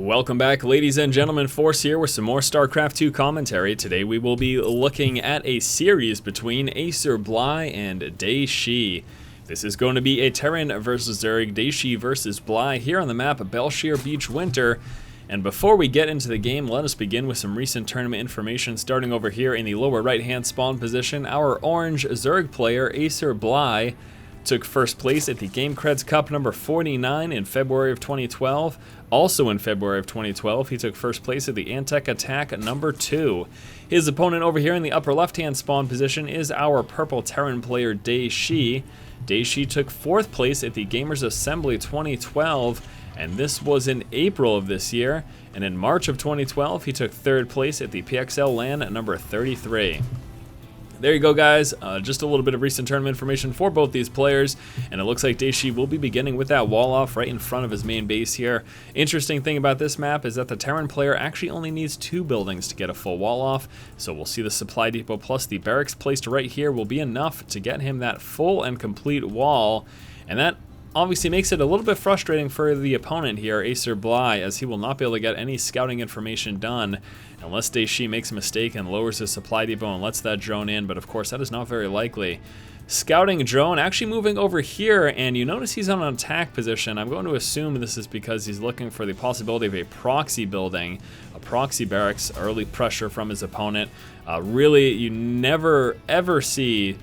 Welcome back, ladies and gentlemen. Force here with some more StarCraft 2 commentary. Today we will be looking at a series between Acer Bly and Dayshi. This is going to be a Terran versus Zerg, Dayshi versus Bly here on the map of Belshire Beach Winter. And before we get into the game, let us begin with some recent tournament information. Starting over here in the lower right-hand spawn position, our orange Zerg player, Acer Bly, took first place at the Game Creds Cup number 49 in February of 2012. Also in February of 2012, he took first place at the Antec Attack number 2. His opponent over here in the upper left-hand spawn position is our purple Terran player, Dayshi. Dayshi took fourth place at the Gamers Assembly 2012, and this was in April of this year. And in March of 2012, he took third place at the PXL LAN number 33. There you go, guys. Just a little bit of recent tournament information for both these players, and it looks like Dayshi will be beginning with that wall off right in front of his main base here. Interesting thing about this map is that the Terran player actually only needs 2 buildings to get a full wall off, so we'll see the supply depot plus the barracks placed right here will be enough to get him that full and complete wall, and that obviously makes it a little bit frustrating for the opponent here, Acer Bly, as he will not be able to get any scouting information done unless Dayshi makes a mistake and lowers his supply depot and lets that drone in, but of course that is not very likely. Scouting drone actually moving over here, and you notice he's on an attack position. I'm going to assume this is because he's looking for the possibility of a proxy building, a proxy barracks, early pressure from his opponent. Really, you never ever see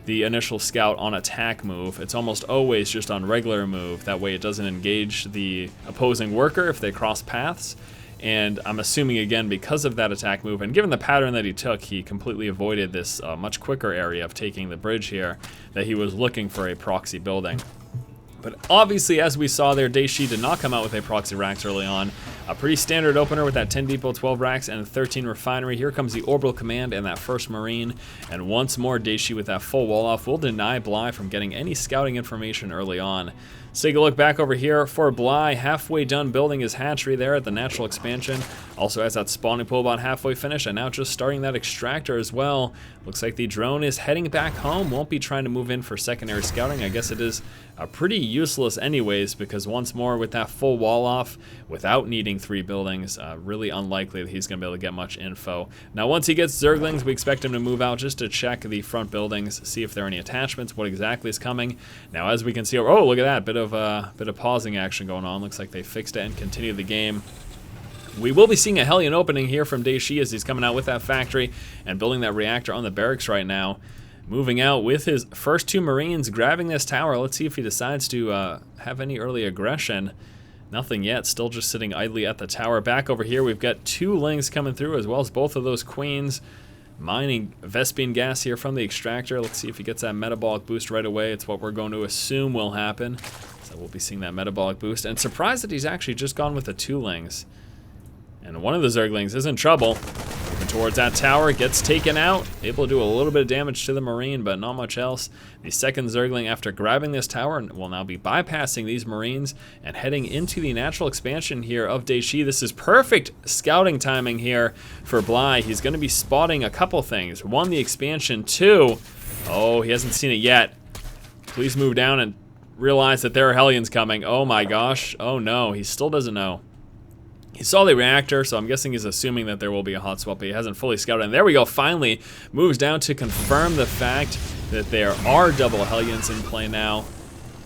the initial scout on attack move. It's almost always just on regular move. That way it doesn't engage the opposing worker if they cross paths. And I'm assuming, again, because of that attack move, and given the pattern that he took, he completely avoided this much quicker area of taking the bridge here, that he was looking for a proxy building. But obviously, as we saw there, Dayshi did not come out with a proxy racks early on. A pretty standard opener with that 10 depot, 12 racks, and 13 refinery. Here comes the orbital command and that first marine. And once more, Dayshi with that full wall off will deny Bly from getting any scouting information early on. Let's take a look back over here for Bly, halfway done building his hatchery there at the natural expansion. Also has that spawning pool about halfway finished, and now just starting that extractor as well. Looks like the drone is heading back home, won't be trying to move in for secondary scouting. I guess it is pretty useless anyways, because once more with that full wall off, without needing 3 buildings, really unlikely that he's going to be able to get much info. Now once he gets Zerglings, we expect him to move out just to check the front buildings, see if there are any attachments, what exactly is coming. Now as we can see, oh look at that, bit of pausing action going on. Looks like they fixed it and continued the game. We will be seeing a Hellion opening here from Dayshi as he's coming out with that factory and building that reactor on the barracks right now. Moving out with his first 2 Marines, grabbing this tower. Let's see if he decides to have any early aggression. Nothing yet, still just sitting idly at the tower. Back over here, we've got 2 Lings coming through, as well as both of those Queens. Mining Vespene gas here from the extractor. Let's see if he gets that metabolic boost right away. It's what we're going to assume will happen. So we'll be seeing that metabolic boost. And surprised that he's actually just gone with the 2 Lings. And one of the Zerglings is in trouble. Moving towards that tower, gets taken out. Able to do a little bit of damage to the Marine, but not much else. The second Zergling, after grabbing this tower, will now be bypassing these Marines and heading into the natural expansion here of Dayshi. This is perfect scouting timing here for Bly. He's going to be spotting a couple things. 1, the expansion. 2, oh, he hasn't seen it yet. Please move down and realize that there are Hellions coming. Oh my gosh. Oh no, he still doesn't know. He saw the reactor, so I'm guessing he's assuming that there will be a hot swap, but he hasn't fully scouted. And there we go, finally moves down to confirm the fact that there are double Hellions in play now.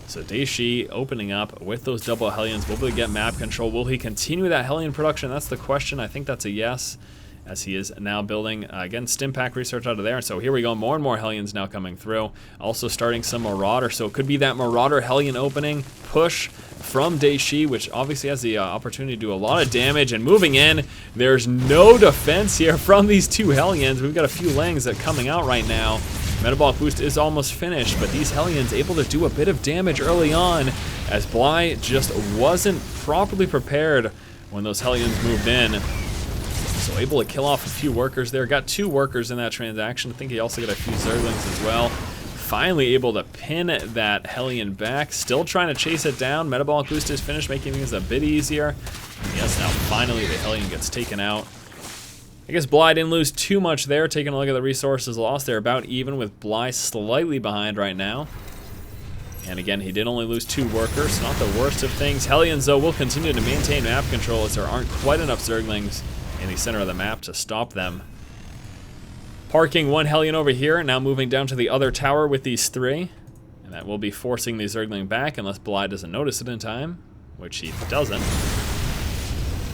So Dayshi opening up with those double Hellions. Will he get map control? Will he continue that Hellion production? That's the question. I think that's a yes, as he is now building, again, stim pack research out of there. So here we go, more and more Hellions now coming through. Also starting some Marauder, so it could be that Marauder Hellion opening push from Dayshi, which obviously has the opportunity to do a lot of damage. And moving in, there's no defense here from these 2 Hellions. We've got a few Lings that are coming out right now. Metabolic boost is almost finished, but these Hellions able to do a bit of damage early on, as Bly just wasn't properly prepared when those Hellions moved in. So able to kill off a few workers there. Got 2 workers in that transaction. I think he also got a few Zerglings as well. Finally able to pin that Hellion back. Still trying to chase it down. Metabolic boost is finished, making things a bit easier. And yes, now finally the Hellion gets taken out. I guess Bly didn't lose too much there. Taking a look at the resources lost, they're about even, with Bly slightly behind right now. And again, he did only lose 2 workers, not the worst of things. Hellions, though, will continue to maintain map control as there aren't quite enough Zerglings in the center of the map to stop them. Parking 1 Hellion over here, now moving down to the other tower with these 3. And that will be forcing the Zergling back unless Bly doesn't notice it in time, which he doesn't.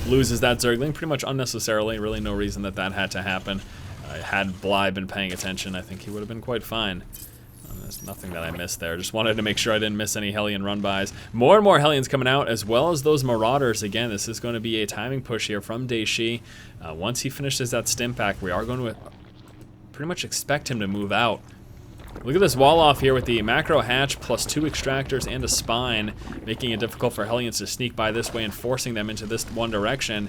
Loses that Zergling pretty much unnecessarily, really no reason that that had to happen. Had Bly been paying attention, I think he would have been quite fine. There's nothing that I missed there. Just wanted to make sure I didn't miss any Hellion run-bys. More and more Hellions coming out, as well as those Marauders. Again, this is going to be a timing push here from Dayshi. Once he finishes that stim pack, we are going to pretty much expect him to move out. Look at this wall off here with the macro hatch plus 2 extractors and a spine, making it difficult for Hellions to sneak by this way and forcing them into this one direction.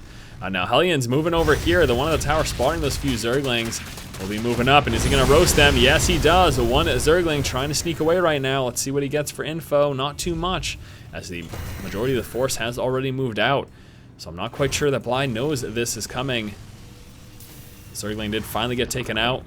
Now Hellions moving over here. The one on the tower spotting those few Zerglings will be moving up, and is he going to roast them? Yes, he does. One Zergling trying to sneak away right now. Let's see what he gets for info. Not too much, as the majority of the force has already moved out. So I'm not quite sure that Bly knows that this is coming. Zergling did finally get taken out.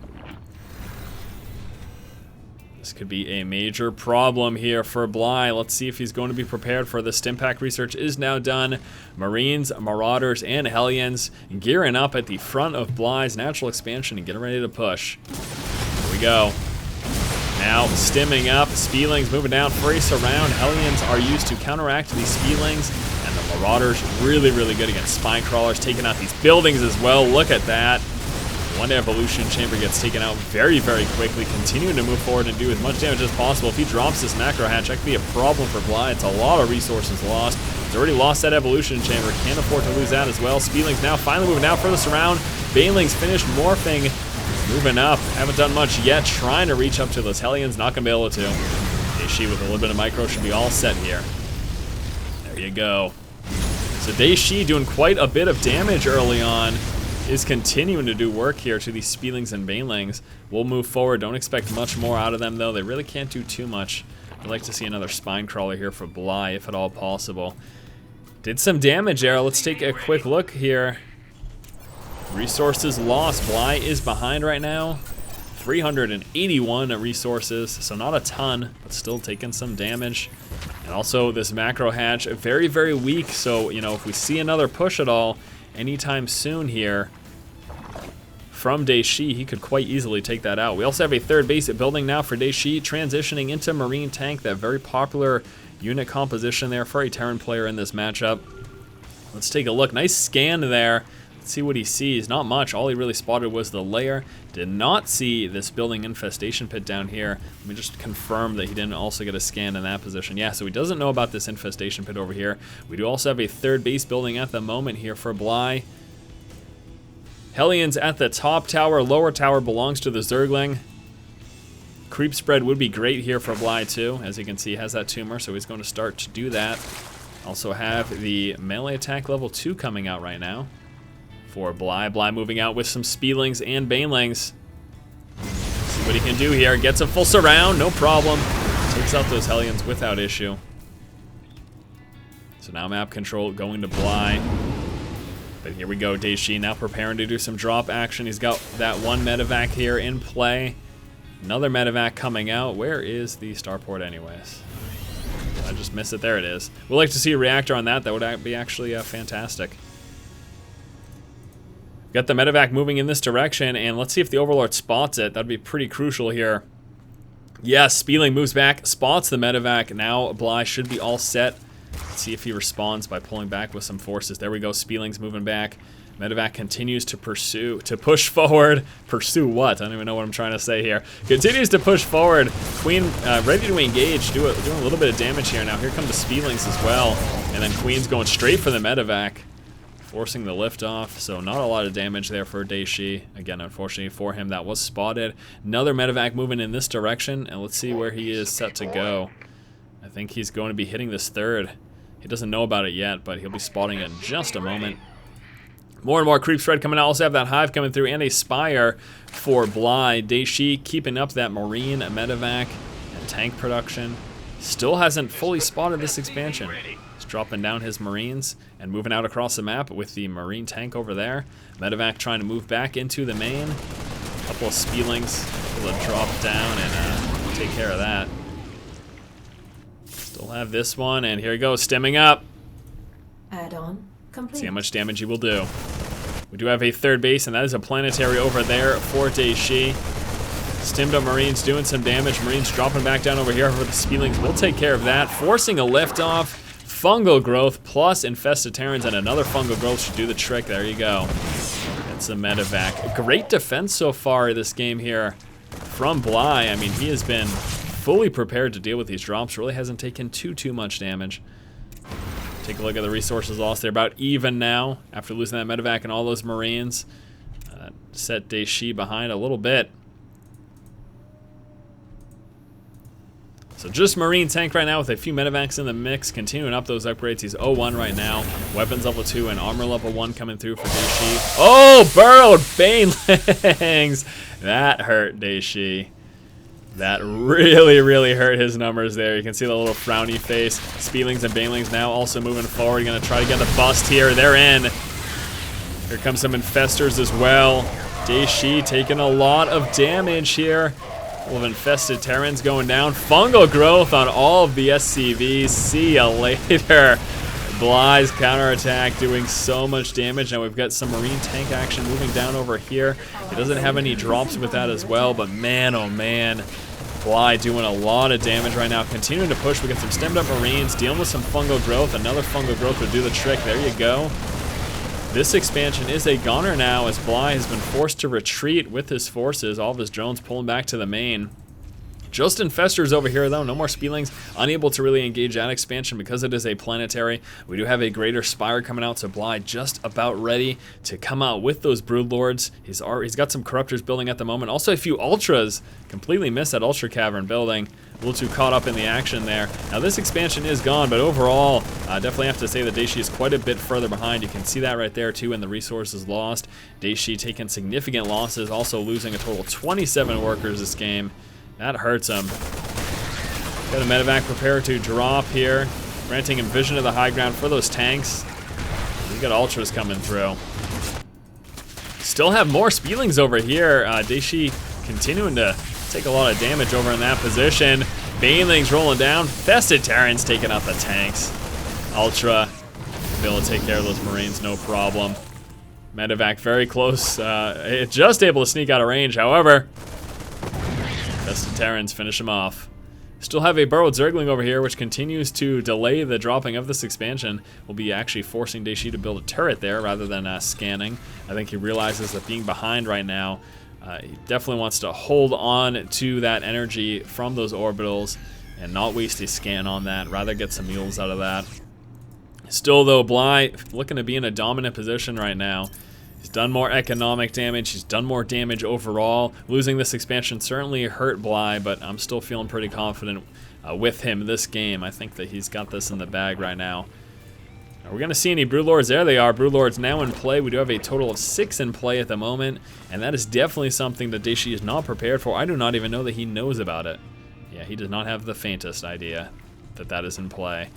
This could be a major problem here for Bly. Let's see if he's going to be prepared for this. Stimpack research is now done. Marines, Marauders, and Hellions gearing up at the front of Bly's natural expansion and getting ready to push. Here we go. Now stimming up. Spielings moving down. Free surround. Hellions are used to counteract these Spielings. And the Marauders really, really good against Spine Crawlers, taking out these buildings as well. Look at that. One evolution chamber gets taken out very, very quickly, continuing to move forward and do as much damage as possible. If he drops this macro hatch, that could be a problem for Bly. It's a lot of resources lost. He's already lost that evolution chamber. Can't afford to lose that as well. Spielings now finally moving out further surround. Banelings finished morphing, moving up. Haven't done much yet. Trying to reach up to those Hellions. Not going to be able to. Dayshi with a little bit of micro should be all set here. There you go. So Dayshi doing quite a bit of damage early on. Is continuing to do work here to these Spielings and Banelings. We'll move forward. Don't expect much more out of them, though. They really can't do too much. I'd like to see another Spine Crawler here for Bly, if at all possible. Did some damage there. Let's take a quick look here. Resources lost. Bly is behind right now. 381 resources, so not a ton, but still taking some damage. And also this macro hatch, very, very weak. So, you know, if we see another push at all anytime soon here from Dayshi, he could quite easily take that out. We also have a third base building now for Dayshi, transitioning into Marine Tank, that very popular unit composition there for a Terran player in this matchup. Let's take a look. Nice scan there. Let's see what he sees. Not much. All he really spotted was the layer. Did not see this building infestation pit down here. Let me just confirm that he didn't also get a scan in that position. Yeah, so he doesn't know about this infestation pit over here. We do also have a third base building at the moment here for Bly. Hellions at the top tower. Lower tower belongs to the Zergling. Creep spread would be great here for Bly too. As you can see, he has that tumor, so he's going to start to do that. Also have the melee attack level 2 coming out right now for Bly. Bly moving out with some Spielings and Banelings. See what he can do here. Gets a full surround, no problem. Takes out those Hellions without issue. So now map control going to Bly. But here we go, Dayshi now preparing to do some drop action. He's got that one medevac here in play. Another medevac coming out. Where is the starport anyways? I just missed it. There it is. We'd like to see a reactor on that. That would be actually fantastic. Got the medevac moving in this direction, and let's see if the Overlord spots it. That'd be pretty crucial here. Yes, Spieling moves back, spots the medevac. Now Bly should be all set. Let's see if he responds by pulling back with some forces. There we go, Spieling's moving back. Medevac continues to push forward. Pursue what? I don't even know what I'm trying to say here. Continues to push forward. Queen ready to engage, doing a little bit of damage here. Now here come the Spielings as well. And then Queen's going straight for the medevac, forcing the lift off. So not a lot of damage there for Dayshi. Again, unfortunately for him, that was spotted. Another medevac moving in this direction, and let's see where he is set to go. I think he's going to be hitting this third. He doesn't know about it yet, but he'll be spotting it in just a moment. More and more creep spread coming out. Also have that hive coming through and a spire for Bly. Dayshi keeping up that marine medevac and tank production. Still hasn't fully spotted this expansion. He's dropping down his marines and moving out across the map with the marine tank over there. Medevac trying to move back into the main. A couple of Spielings able to drop down and take care of that. Still have this one, and here he goes, stemming up. Add-on complete. See how much damage he will do. We do have a third base, and that is a planetary over there for Dayshi. Stimmed up Marines doing some damage. Marines dropping back down over here for the Speedlings. We'll take care of that. Forcing a liftoff. Fungal growth plus infested Terrans, and another fungal growth should do the trick. There you go. That's a medevac. Great defense so far this game here from Bly. I mean, he has been fully prepared to deal with these drops. Really hasn't taken too much damage. Take a look at the resources lost. They're about even now after losing that medevac and all those Marines. Set Dayshi behind a little bit. So just Marine tank right now with a few medevacs in the mix, continuing up those upgrades. He's 0-1 right now. Weapons level 2 and armor level 1 coming through for Dayshi. Oh, burrowed banelings! That hurt Dayshi. That really hurt his numbers there. You can see the little frowny face. Speedlings and banelings now also moving forward. Gonna try to get the bust here. They're in. Here comes some infestors as well. Dayshi taking a lot of damage here. Full of infested Terrans going down. Fungal growth on all of the SCVs. See ya later. Bly's counterattack doing so much damage. Now we've got some Marine tank action moving down over here. He doesn't have any drops with that as well, but man, oh man. Bly doing a lot of damage right now. Continuing to push. We got some stemmed up Marines dealing with some fungal growth. Another fungal growth would do the trick. There you go. This expansion is a goner now as Bly has been forced to retreat with his forces. All of his drones pulling back to the main. Just infestors over here though, no more Speedlings. Unable to really engage that expansion because it is a planetary. We do have a greater spire coming out, so Bly just about ready to come out with those Broodlords. He's got some Corruptors building at the moment. Also a few Ultras. Completely missed that Ultra Cavern building. A little too caught up in the action there. Now this expansion is gone, but overall, definitely have to say that Dayshi is quite a bit further behind. You can see that right there too in the resources lost. Dayshi taking significant losses, also losing a total of 27 workers this game. That hurts him. Got a medevac prepared to drop here. Granting him vision of the high ground for those tanks. We got Ultras coming through. Still have more Speedlings over here. Dayshi continuing to take a lot of damage over in that position. Banelings rolling down. Infested Terrans taking out the tanks. Ultra be able to take care of those Marines, no problem. Medevac very close. Just able to sneak out of range, however. Infested Terrans finish him off. Still have a burrowed Zergling over here, which continues to delay the dropping of this expansion. Will be actually forcing Dayshi to build a turret there rather than scanning. I think he realizes that being behind right now, he definitely wants to hold on to that energy from those orbitals and not waste a scan on that. Rather get some mules out of that. Still though, Bly looking to be in a dominant position right now. He's done more economic damage. He's done more damage overall. Losing this expansion certainly hurt Bly, but I'm still feeling pretty confident with him this game. I think that he's got this in the bag right now. Are we going to see any Broodlords? There they are. Broodlords now in play. We do have a total of 6 in play at the moment, and that is definitely something that Dayshi is not prepared for. I do not even know that he knows about it. Yeah, he does not have the faintest idea that that is in play.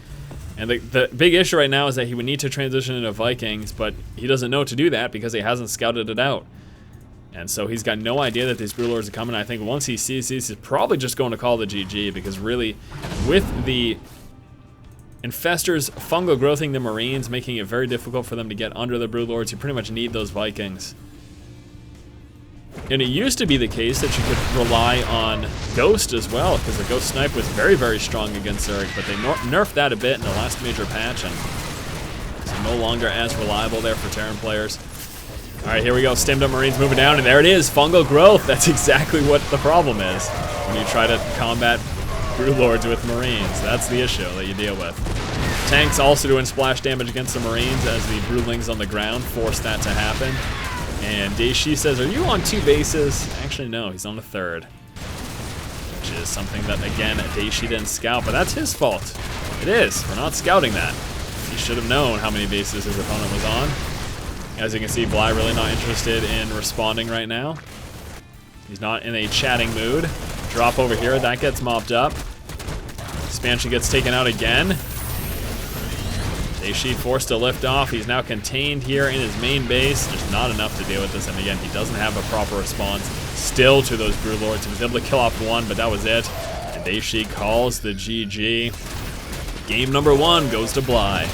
And the big issue right now is that he would need to transition into Vikings, but he doesn't know to do that because he hasn't scouted it out. And so he's got no idea that these Broodlords are coming. I think once he sees these, he's probably just going to call the GG, because really, with the Infestors fungal growthing the Marines, making it very difficult for them to get under the Broodlords, you pretty much need those Vikings. And it used to be the case that you could rely on Ghost as well, because the Ghost Snipe was very strong against Zerg, but they nerfed that a bit in the last major patch, and it's no longer as reliable there for Terran players. Alright, here we go. Stemmed up Marines moving down, and there it is. Fungal growth. That's exactly what the problem is when you try to combat Broodlords with Marines. That's the issue that you deal with. Tanks also doing splash damage against the Marines as the Broodlings on the ground force that to happen. And Dayshi says, are you on 2 bases? Actually, no, he's on the 3rd. Which is something that, again, Dayshi didn't scout, but that's his fault. It is. We're not scouting that. He should have known how many bases his opponent was on. As you can see, Bly really not interested in responding right now. He's not in a chatting mood. Drop over here, that gets mopped up. Expansion gets taken out again. Dayshi forced to lift off. He's now contained here in his main base. There's not enough to deal with this, and again, he doesn't have a proper response still to those Broodlords. He was able to kill off 1, but that was it. And Dayshi calls the GG. game number 1 goes to Bly.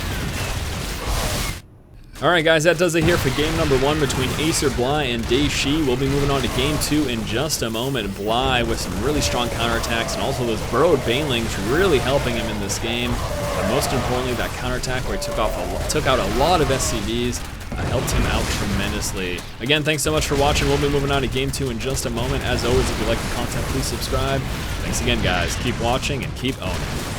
Alright guys, that does it here for game number 1 between Acer Bly and Dayshi. We'll be moving on to game 2 in just a moment. Bly with some really strong counterattacks and also those burrowed banelings really helping him in this game. But most importantly, that counterattack where he took out a lot of SCVs helped him out tremendously. Again, thanks so much for watching. We'll be moving on to game 2 in just a moment. As always, if you like the content, please subscribe. Thanks again guys. Keep watching and keep owning.